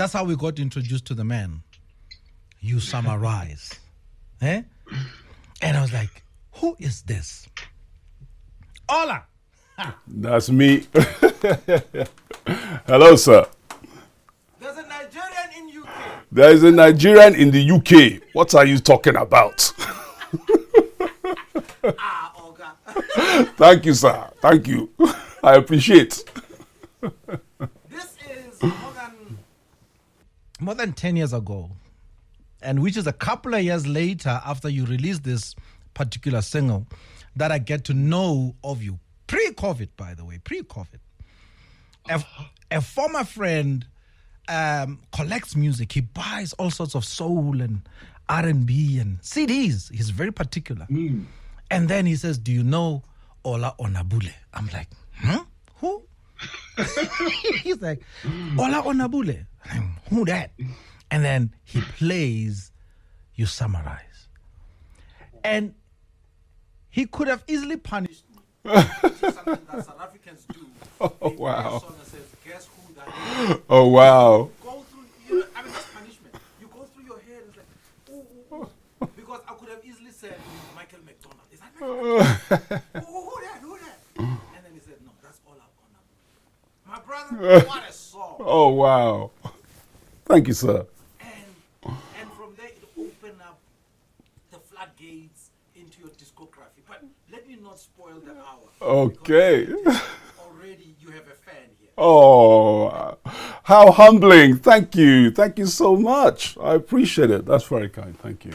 That's how we got introduced to the man. You summarize. Eh? And I was like, who is this? Ola. That's me. Hello, sir. There's a Nigerian in UK. There is a Nigerian in the UK. What are you talking about? Oga. Thank you, sir. Thank you. I appreciate. This is more than 10 years ago, and which is a couple of years later after you released this particular single that I get to know of you. Pre-COVID, by the way, pre-COVID. A former friend collects music. He buys all sorts of soul and R&B and CDs. He's very particular. And then he says, do you know Ola Onabule? I'm like, who? He's like, Ola Onabule. Who that? And then he plays You Summarize. And he could have easily punished me. Which is something that South Africans do. Oh, wow. Says, guess who that is? Oh, wow. Go through, that's punishment. You go through your head, it's like, ooh. Because I could have easily said, Michael McDonald. Is that Michael McDonald? Who that? And then he said, no, that's Ola Onabule. My brother, what a song. Oh, wow. Thank you, sir. And from there, it opened up the floodgates into your discography. But let me not spoil the hour. Okay. Already you have a fan here. Oh, how humbling. Thank you. Thank you so much. I appreciate it. That's very kind. Thank you.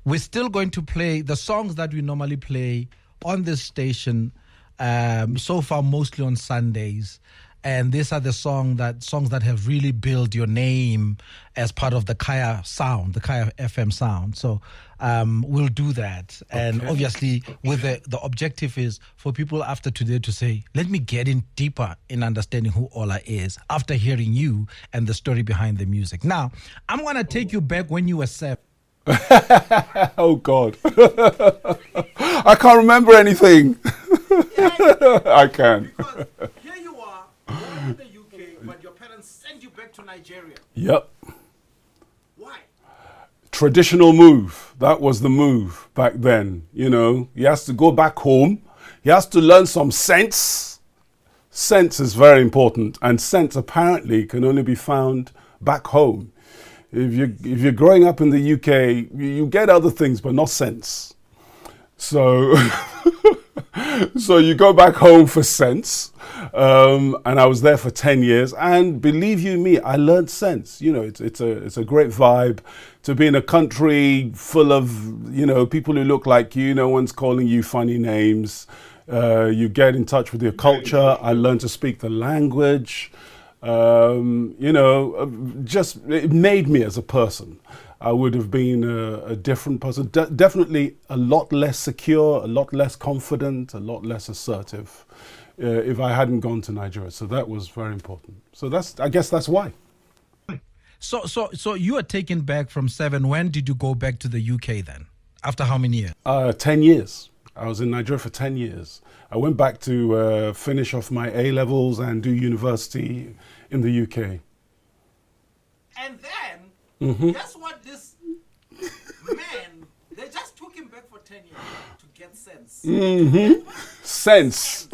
We're still going to play the songs that we normally play on this station, so far mostly on Sundays. And these are the songs that have really built your name as part of the Kaya sound, the Kaya FM sound. So we'll do that. And obviously, with the objective is for people after today to say, let me get in deeper in understanding who Ola is after hearing you and the story behind the music. Now, I'm going to take you back when you were 7. Oh, God. I can't remember anything. I can. Because here you are, born in the UK, but your parents sent you back to Nigeria. Yep. Why? Traditional move. That was the move back then. You know, he has to go back home. He has to learn some sense. Sense is very important. And sense apparently can only be found back home. If you're growing up in the UK, you get other things, but not sense. So, so you go back home for sense. And I was there for 10 years. And believe you me, I learned sense. You know, it's a great vibe to be in a country full of, you know, people who look like you. No one's calling you funny names. You get in touch with your culture. I learned to speak the language. You know, just it made me as a person. I would have been a different person, definitely a lot less secure, a lot less confident, a lot less assertive if I hadn't gone to Nigeria. So that was very important. So I guess that's why. So you were taken back from 7. When did you go back to the UK then? After how many years? 10 years. I was in Nigeria for 10 years. I went back to finish off my A-levels and do university in the UK. And then, guess what this man, they just took him back for 10 years to get sense. Sense.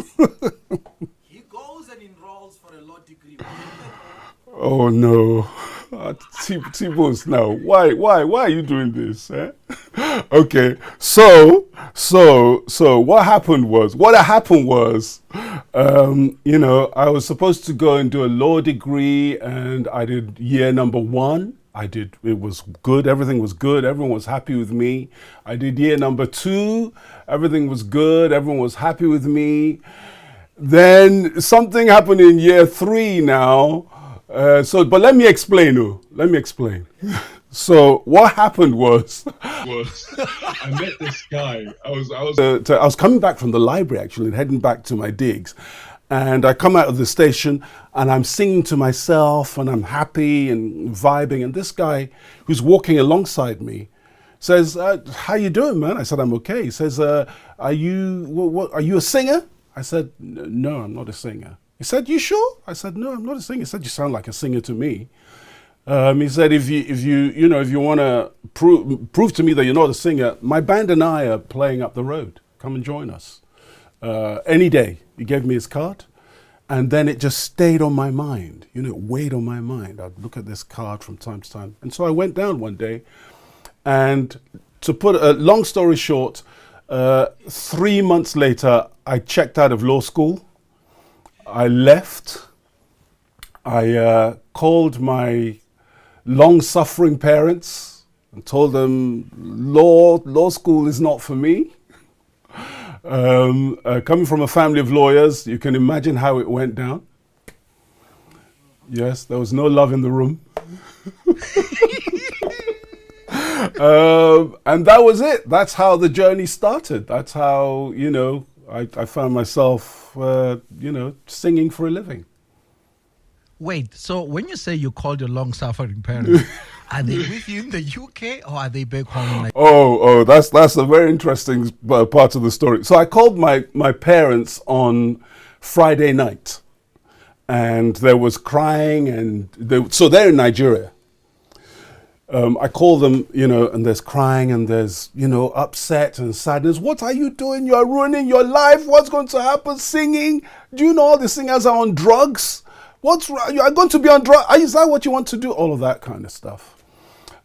He goes and enrolls for a law degree. Oh no. TBose, now, why are you doing this? Eh? Okay, so what happened was, you know, I was supposed to go and do a law degree, and I did year number 1. It was good, everything was good, everyone was happy with me. I did year number 2, everything was good, everyone was happy with me. Then something happened in year 3 now. But let me explain. So what happened was I met this guy. I was coming back from the library actually, and heading back to my digs, and I come out of the station and I'm singing to myself and I'm happy and vibing, and this guy who's walking alongside me says, "How you doing, man?" I said, "I'm okay." He says, "Are you a singer?" I said, "No, I'm not a singer." He said, "You sure?" I said, "No, I'm not a singer." He said, "You sound like a singer to me." He said, if you want to prove to me that you're not a singer, my band and I are playing up the road. Come and join us any day. He gave me his card, and then it just stayed on my mind. It weighed on my mind. I'd look at this card from time to time, and so I went down one day. And to put a long story short, 3 months later, I checked out of law school. I left. I called my long-suffering parents and told them law school is not for me. Coming from a family of lawyers, you can imagine how it went down. Yes, there was no love in the room. And that was it. That's how the journey started. That's how, I found myself, singing for a living. Wait, so when you say you called your long-suffering parents, are they with you in the UK or are they back home? That's a very interesting part of the story. So I called my parents on Friday night, and there was crying, and so they're in Nigeria. I call them, and there's crying and there's, upset and sadness. What are you doing? You're ruining your life. What's going to happen? Singing? Do you know all the singers are on drugs? You are going to be on drugs? Is that what you want to do? All of that kind of stuff.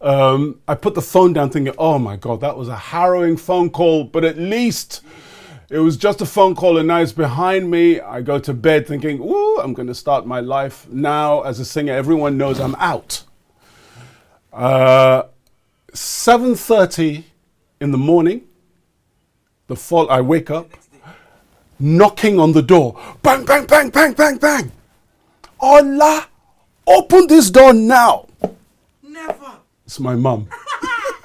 I put the phone down thinking, oh my God, that was a harrowing phone call, but at least it was just a phone call and now it's behind me. I go to bed thinking, ooh, I'm going to start my life now as a singer. Everyone knows I'm out. 7:30 in the morning, I wake up, knocking on the door. Bang, bang, bang, bang, bang, bang. Ola, open this door now. Never. It's my mum.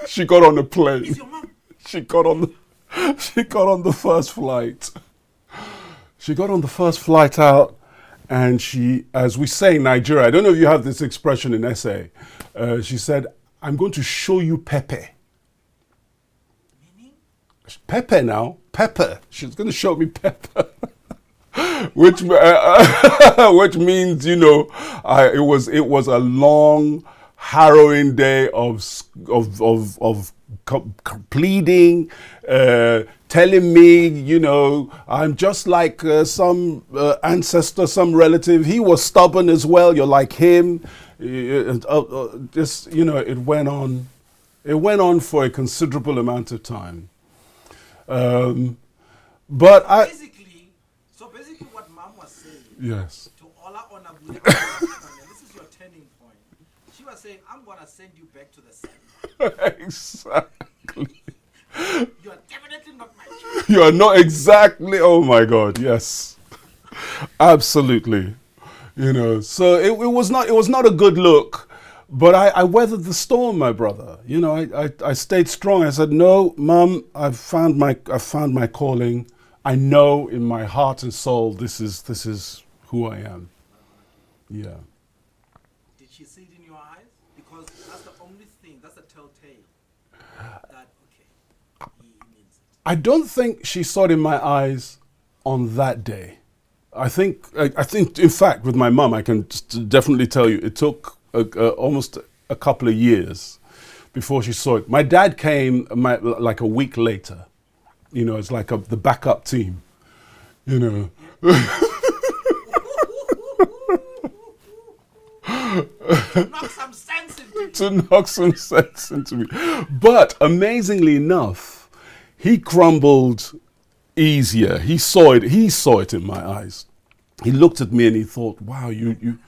She got on the plane. It's your mum. She got on the first flight. She got on the first flight out, and she, as we say in Nigeria, I don't know if you have this expression in SA, she said, "I'm going to show you Pepe." Meaning? Pepe now? Pepper. She's going to show me Pepper. which means, it was a long, harrowing day of pleading, telling me, I'm just like some ancestor, some relative. He was stubborn as well. You're like him. It went on. It went on for a considerable amount of time. But basically, what Mom was saying. Yes. To Ola Onabule, this is your turning point. She was saying, "I'm gonna send you back to the sun." Exactly. You are definitely not my child. You are not exactly. Oh my God. Yes. Absolutely. So it was not a good look, but I weathered the storm, my brother. I stayed strong. I said, "No, Mom, I've found my calling. I know in my heart and soul this is who I am." Yeah. Did she see it in your eyes? Because that's the only thing. That's a telltale. That he means it. I don't think she saw it in my eyes on that day. I think, in fact, with my mum, I can definitely tell you, it took almost a couple of years before she saw it. My dad came like a week later. It's like the backup team. To knock some sense into you. To knock some sense into me. But amazingly enough, he crumbled easier. He saw it in my eyes. He looked at me and he thought, "Wow, you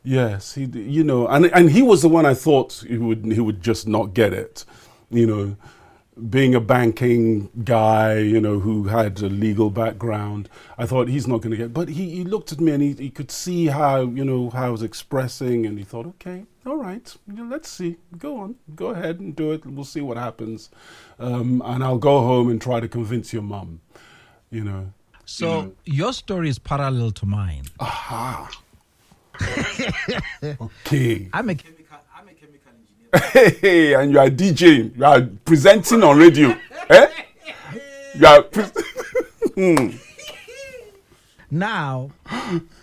yes, and he was the one I thought he would just not get it. Being a banking guy, who had a legal background, I thought he's not going to get it. But he looked at me and he could see how, how I was expressing, and he thought, okay, all right, let's see. Go on, go ahead and do it. We'll see what happens. And I'll go home and try to convince your mum, So your story is parallel to mine. Aha. Okay. I'm a chemical engineer. Hey, and you are DJing. You are presenting on radio. You are Now,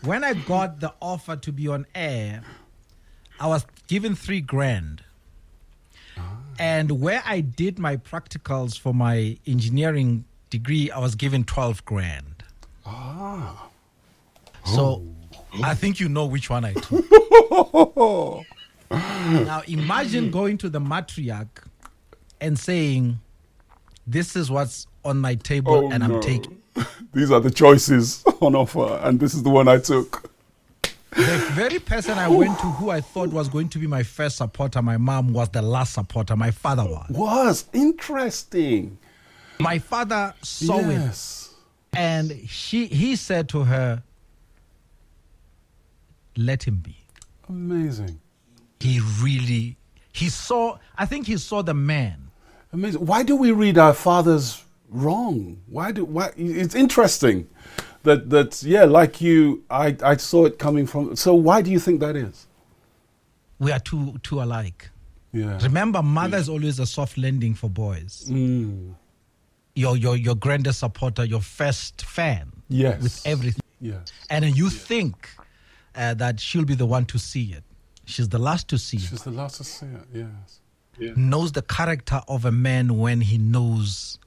when I got the offer to be on air, I was given $3,000. And where I did my practicals for my engineering degree, I was given $12,000. So I think you know which one I took. Now imagine going to the matriarch and saying, this is what's on my table and I'm taking. These are the choices on offer, and this is the one I took. The very person I went to who I thought was going to be my first supporter, my mom, was the last supporter. My father was. Interesting. My father saw it. And he said to her, let him be. Amazing. I think he saw the man. Amazing. Why do we read our fathers wrong? Why? It's interesting that like you, I saw it coming from. So why do you think that is? We are too alike. Yeah. Remember, mother is always a soft landing for boys. Your grandest supporter, your first fan. Yes. With everything. Yes. And you think that she'll be the one to see it. She's the last to see it. She's the last to see it, yes. Yeah. Knows the character of a man when he knows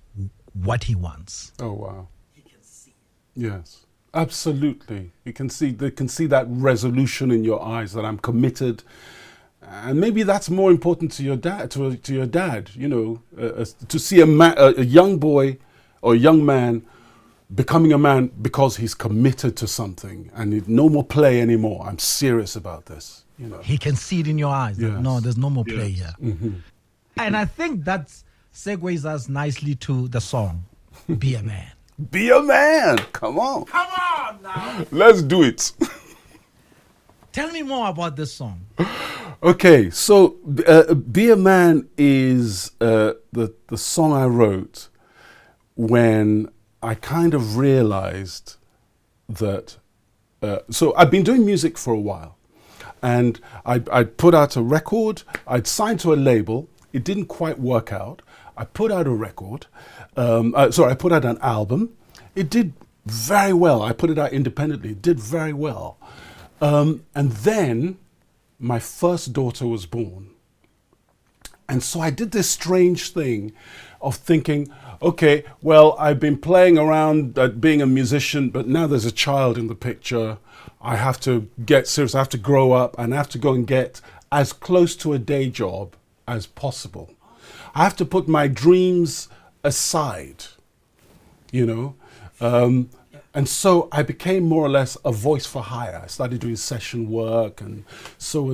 what he wants. Oh, wow. He can see it. Yes, absolutely. They can see that resolution in your eyes that I'm committed. And maybe that's more important to your dad, to your dad, to see a young boy or a young man becoming a man because he's committed to something and no more play anymore. I'm serious about this. He can see it in your eyes. Yes. No, there's no more play here. Mm-hmm. And I think that segues us nicely to the song, Be a Man. Be a man. Come on. Come on now. Let's do it. Tell me more about this song. Okay, so Be a Man is the song I wrote when I kind of realized that, so I'd been doing music for a while, and I'd put out a record, I'd signed to a label, it didn't quite work out. I put out a record, I put out an album, it did very well. I put it out independently, it did very well. And then my first daughter was born. And so I did this strange thing of thinking, okay, well, I've been playing around at being a musician, but now there's a child in the picture. I have to get serious. I have to grow up and I have to go and get as close to a day job as possible. I have to put my dreams aside, and so I became more or less a voice for hire. I started doing session work and so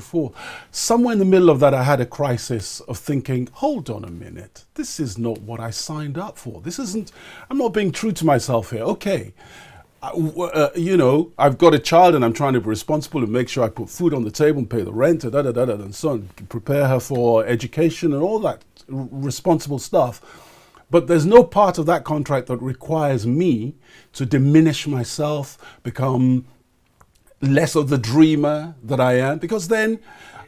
forth. Somewhere in the middle of that, I had a crisis of thinking, hold on a minute, this is not what I signed up for. I'm not being true to myself here. Okay, I've got a child and I'm trying to be responsible and make sure I put food on the table and pay the rent and so on, prepare her for education and all that responsible stuff. But there's no part of that contract that requires me to diminish myself, become less of the dreamer that I am, because then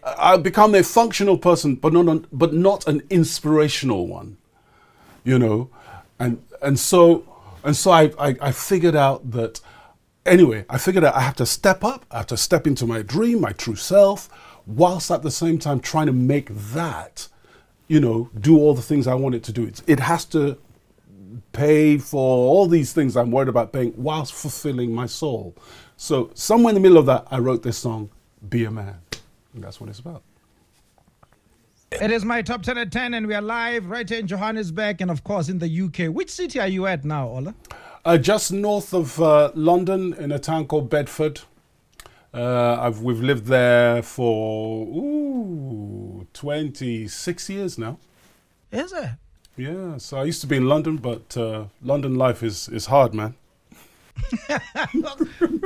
I'll become a functional person, but not an inspirational one, And so I figured out that, anyway, I have to step up, I have to step into my dream, my true self, whilst at the same time trying to make that do all the things I want it to do. It has to pay for all these things I'm worried about paying whilst fulfilling my soul. So somewhere in the middle of that, I wrote this song, Be a Man. And that's what it's about. It is my top 10 at 10, and we are live right here in Johannesburg and, of course, in the UK. Which city are you at now, Ola? Just north of London in a town called Bedford. We've lived there for 26 years now. Is it? Yeah, so I used to be in London, but London life is hard, man.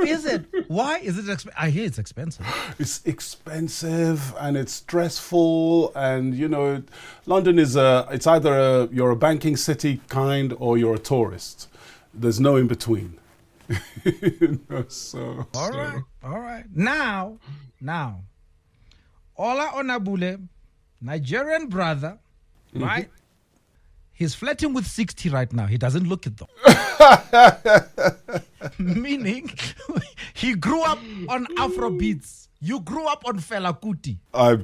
Is it? Why is it? I hear it's expensive. It's expensive and it's stressful, and London is it's either you're a banking city kind or you're a tourist. There's no in between. All right. Now, Ola Onabule, Nigerian brother, right? He's flirting with 60 right now. He doesn't look it though. Meaning, he grew up on afrobeats. You grew up on Fela Kuti.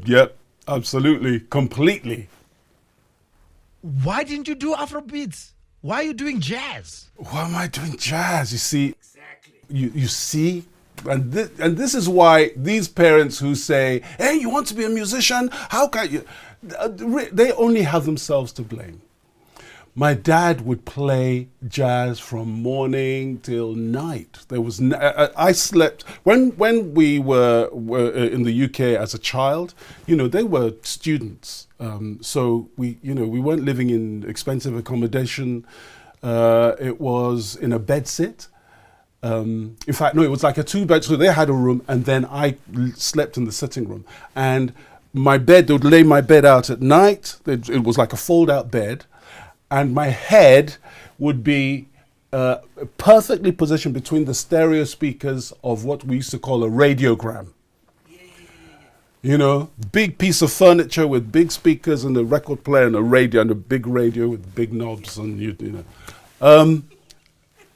Yep, absolutely, completely. Why didn't you do afrobeats? Why are you doing jazz? Why am I doing jazz? You see, you see, and this is why these parents who say, "Hey, you want to be a musician? How can you?" They only have themselves to blame. My dad would play jazz from morning till night. There was I slept when we were in the UK as a child. You know, they were students, so we weren't living in expensive accommodation. It was in a bedsit. In fact, no, it was like a 2-bed. So they had a room, and then I slept in the sitting room. And my bed, they would lay my bed out at night. It was like a fold-out bed. And my head would be perfectly positioned between the stereo speakers of what we used to call a radiogram. You know, big piece of furniture with big speakers and a record player and a radio and a big radio with big knobs and you know.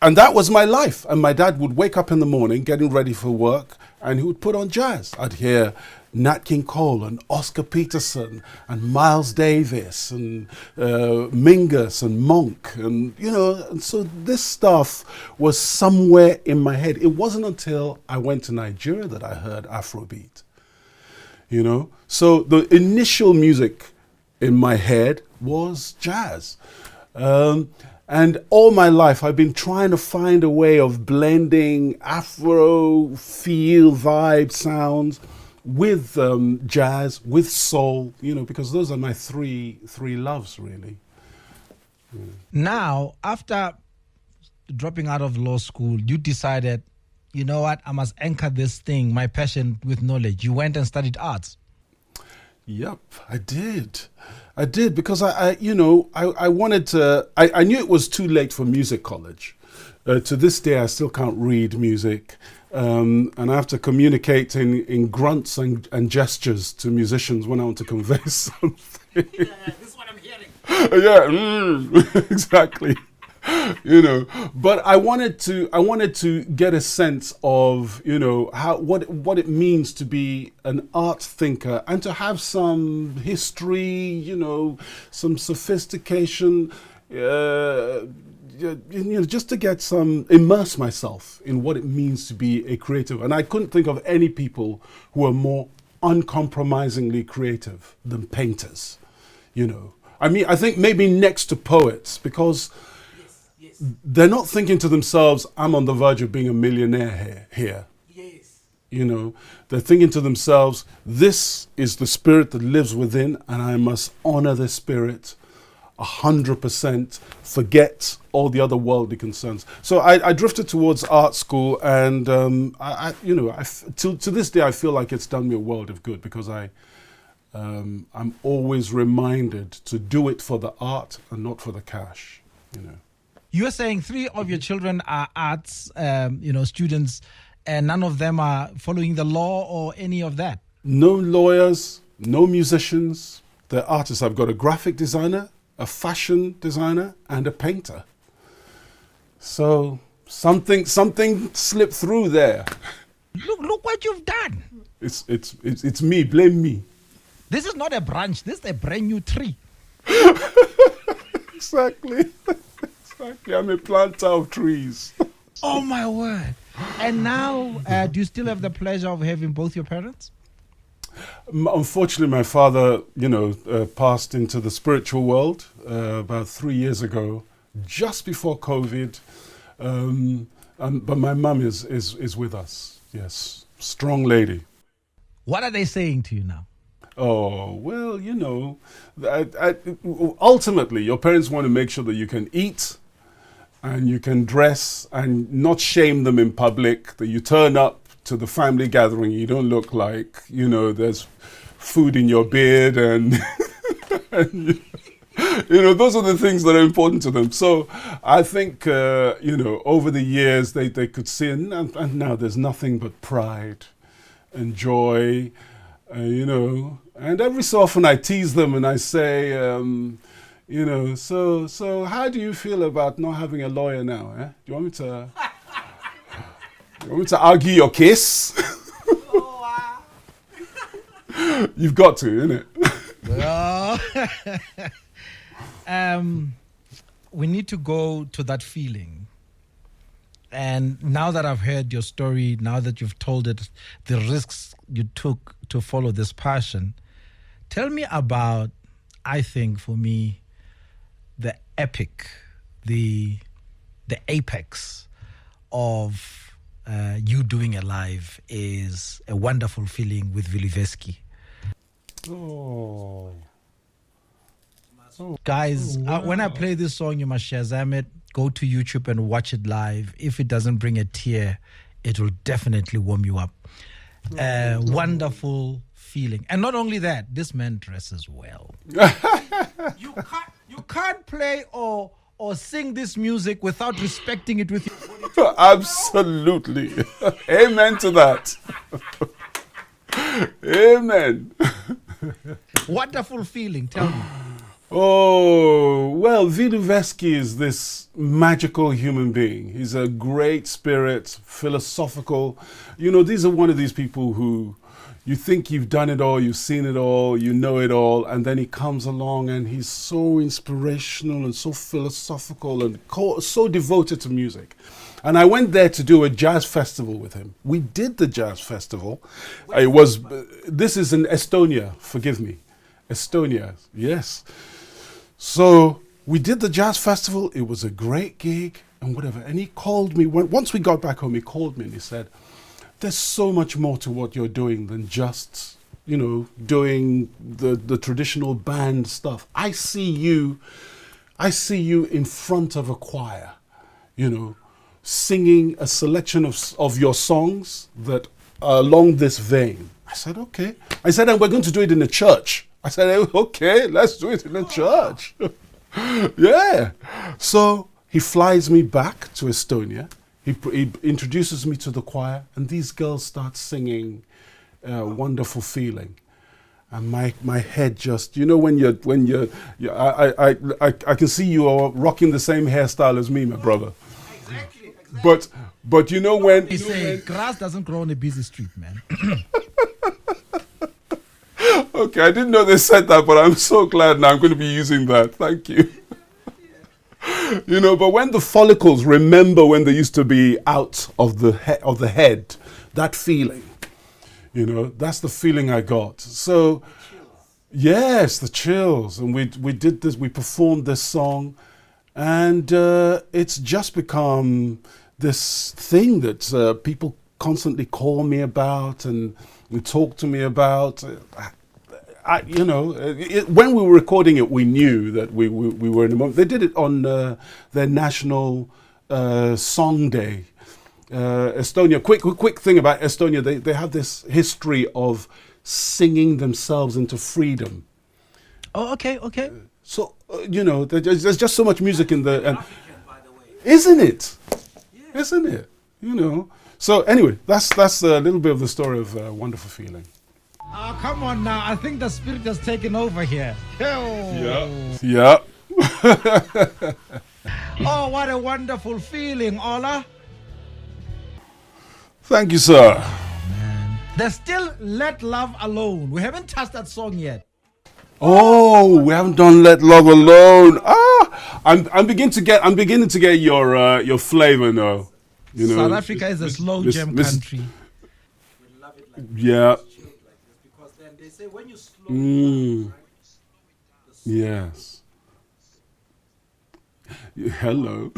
And that was my life. And my dad would wake up in the morning getting ready for work and he would put on jazz. I'd hear Nat King Cole and Oscar Peterson and Miles Davis and Mingus and Monk and and so this stuff was somewhere in my head. It wasn't until I went to Nigeria that I heard Afrobeat. So the initial music in my head was jazz. And all my life, I've been trying to find a way of blending Afro feel, vibe, sounds with jazz, with soul, because those are my three loves, really. Now, after dropping out of law school, you decided, you know what, I must anchor this thing, my passion, with knowledge. You went and studied arts. Yep, I did because I wanted to. I knew it was too late for music college. To this day, I still can't read music, and I have to communicate in grunts and gestures to musicians when I want to convey something. This is what I'm hearing. Yeah, exactly. But I wanted to get a sense of what it means to be an art thinker and to have some history, some sophistication, just to get immerse myself in what it means to be a creative. And I couldn't think of any people who are more uncompromisingly creative than painters. I mean, I think maybe next to poets, because they're not thinking to themselves, I'm on the verge of being a millionaire here. Yes. They're thinking to themselves, this is the spirit that lives within, and I must honor this spirit 100%, forget all the other worldly concerns. So I drifted towards art school, and to this day, I feel like it's done me a world of good, because I'm always reminded to do it for the art and not for the cash, You are saying 3 of your children are arts, students, and none of them are following the law or any of that? No lawyers, no musicians. They're artists. I've got a graphic designer, a fashion designer, and a painter. So something slipped through there. Look what you've done. It's me. Blame me. This is not a branch. This is a brand new tree. Exactly. I'm a planter of trees. Oh, my word. And now, do you still have the pleasure of having both your parents? Unfortunately, my father, passed into the spiritual world about 3 years ago, just before COVID. But my mum is with us. Yes, strong lady. What are they saying to you now? Oh, well, ultimately, your parents want to make sure that you can eat and you can dress and not shame them in public, that you turn up to the family gathering, you don't look like, there's food in your beard and, those are the things that are important to them. So I think, over the years they could see, and now there's nothing but pride and joy, and every so often I tease them and I say, so how do you feel about not having a lawyer now? Do you want me to You want me to argue your case? You've got to, innit? We need to go to that feeling. And now that I've heard your story, now that you've told it, the risks you took to follow this passion, tell me about, I think for me, the epic, the apex of you doing a live is A Wonderful Feeling with Viliveski. Oh. Guys, when I play this song, you must Shazam it. Go to YouTube and watch it live. If it doesn't bring a tear, it will definitely warm you up. Wonderful feeling. And not only that, this man dresses well. You can't play or sing this music without respecting it with your body. Absolutely. Amen to that. Amen. Wonderful feeling. Tell me. Oh, well, Viliveski is this magical human being. He's a great spirit, philosophical. You know, these are one of these people who you think you've done it all, you've seen it all, you know it all, and then he comes along and he's so inspirational and so philosophical and so devoted to music. And I went there to do a jazz festival with him. We did the jazz festival. This is in Estonia, forgive me. Estonia, yes. So we did the jazz festival. It was a great gig and whatever. And he called me, once we got back home, he called me and he said, there's so much more to what you're doing than just, you know, doing the traditional band stuff. I see you in front of a choir, you know, singing a selection of your songs that are along this vein. I said, okay. I said, and we're going to do it in a church. I said, okay, let's do it in a church. Yeah. So he flies me back to Estonia. He introduces me to the choir, and these girls start singing Wonderful Feeling. And my head just, you know, I can see you are rocking the same hairstyle as me, my brother. Exactly. But you know when... They say grass doesn't grow on a busy street, man. Okay, I didn't know they said that, but I'm so glad now I'm going to be using that. Thank you. You know, but when the follicles, remember when they used to be out of the head, that feeling, you know, that's the feeling I got. So, yes, the chills. And we did this, we performed this song, and it's just become this thing that people constantly call me about and talk to me about. You know, when we were recording it, we knew that we were in the moment. They did it on their national song day. Estonia, quick thing about Estonia, they have this history of singing themselves into freedom. Oh, okay. So, you know, there's just so much music in the... Isn't it? Yeah. Isn't it? You know. So anyway, that's a little bit of the story of Wonderful Feeling. Oh, come on now. I think the spirit has taken over here. Yeah. Oh, what a wonderful feeling, Ola. Thank you, sir. Man. There's still Let Love Alone. We haven't touched that song yet. Oh, we haven't done Let Love Alone. I'm beginning to get your flavor now. You know, South Africa is a slow jam country. We love it like yeah. Because then they say when you slow down, right? Yes. Hello.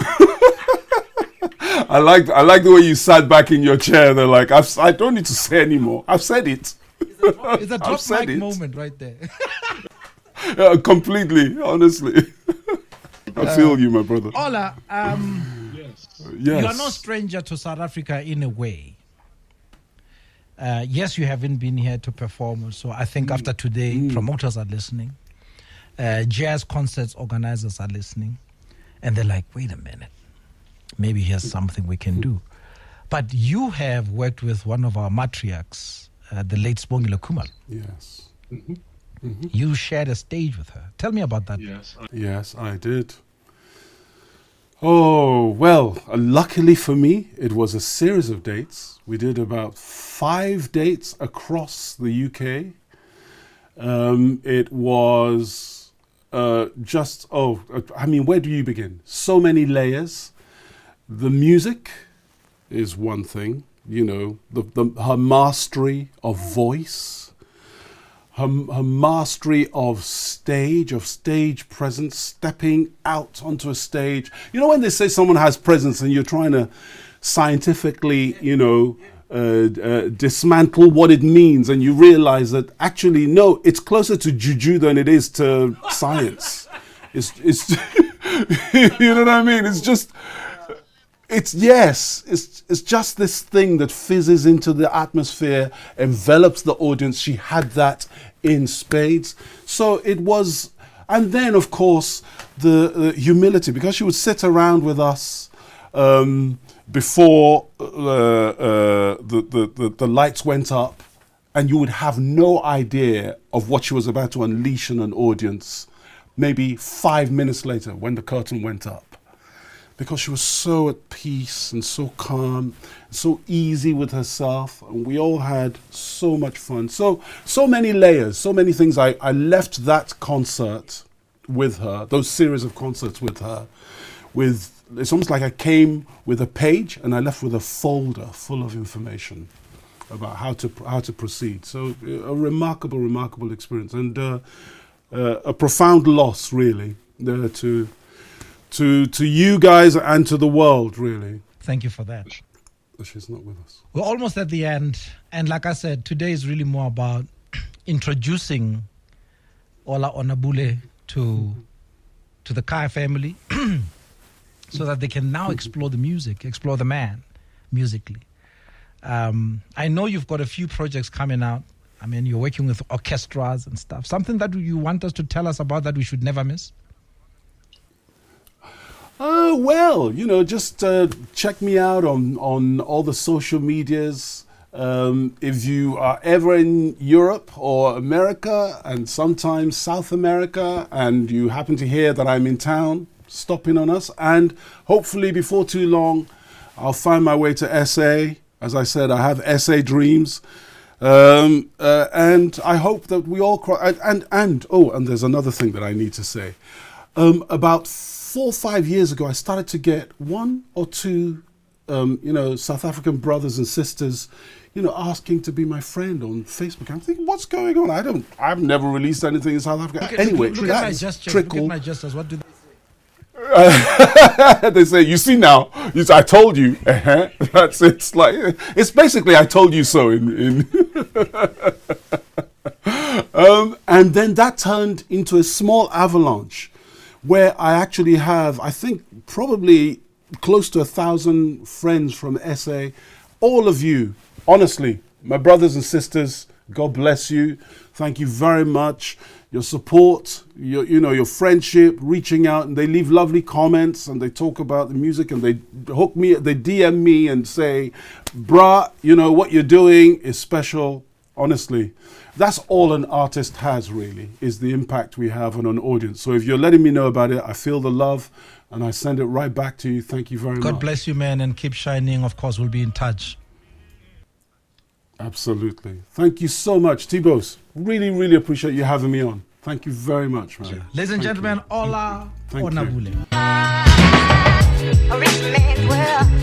I like the way you sat back in your chair. They're like, I don't need to say anymore. I've said it. It's a drop mic moment right there. Yeah, completely, honestly. I feel you, my brother. Ola, Yes. You are no stranger to South Africa in a way. Yes, you haven't been here to perform. So I think after today, promoters are listening. Jazz concerts organizers are listening. And they're like, wait a minute. Maybe here's something we can do. But you have worked with one of our matriarchs, the late Sibongile Khumalo. Yes. You shared a stage with her. Tell me about that. Yes. Yes, I did. Oh, well, luckily for me, it was a series of dates. We did about 5 dates across the UK. It was where do you begin? So many layers. The music is one thing, her mastery of voice, her mastery of stage presence, stepping out onto a stage. You know when they say someone has presence and you're trying to scientifically, dismantle what it means, and you realize that actually, no, it's closer to juju than it is to science. It's you know what I mean? It's just this thing that fizzes into the atmosphere, envelops the audience. She had that in spades. So it was, and then of course the humility, because she would sit around with us before the lights went up, and you would have no idea of what she was about to unleash on an audience maybe 5 minutes later when the curtain went up. Because she was so at peace and so calm, so easy with herself, and we all had so much fun. So many layers, so many things. I left that concert with her, those series of concerts with her, it's almost like I came with a page and I left with a folder full of information about how to proceed. So a remarkable experience, and a profound loss, really, to you guys and to the world, really. Thank you for that. She's not with us. We're almost at the end. And like I said, today is really more about introducing Ola Onabule to the Kai family so that they can now explore the music, explore the man musically. I know you've got a few projects coming out. I mean, you're working with orchestras and stuff. Something that you want us to tell us about that we should never miss? Well, just check me out on all the social medias. If you are ever in Europe or America and sometimes South America, and you happen to hear that I'm in town, stop in on us. And hopefully before too long, I'll find my way to SA. As I said, I have SA dreams. And I hope that we all and there's another thing that I need to say. About 4 or 5 years ago, I started to get 1 or 2, South African brothers and sisters, asking to be my friend on Facebook. I'm thinking, what's going on? I've never released anything in South Africa. Look at my gestures. Look at my gestures. What do they say? They say, you see now, I told you. That's it. It's basically, I told you so in and then that turned into a small avalanche, where I actually have, I think, probably close to 1,000 friends from SA. All of you, honestly, my brothers and sisters, God bless you. Thank you very much. Your support, your friendship, reaching out, and they leave lovely comments, and they talk about the music, and they hook me, they DM me and say, bruh, what you're doing is special. Honestly, that's all an artist has, really, is the impact we have on an audience. So if you're letting me know about it, I feel the love, and I send it right back to you. Thank you very much. God bless you, man, and keep shining. Of course, we'll be in touch. Absolutely. Thank you so much, TBose. Really, really appreciate you having me on. Thank you very much, man. Ladies and gentlemen, Ola Onabule. You. A rich man's world.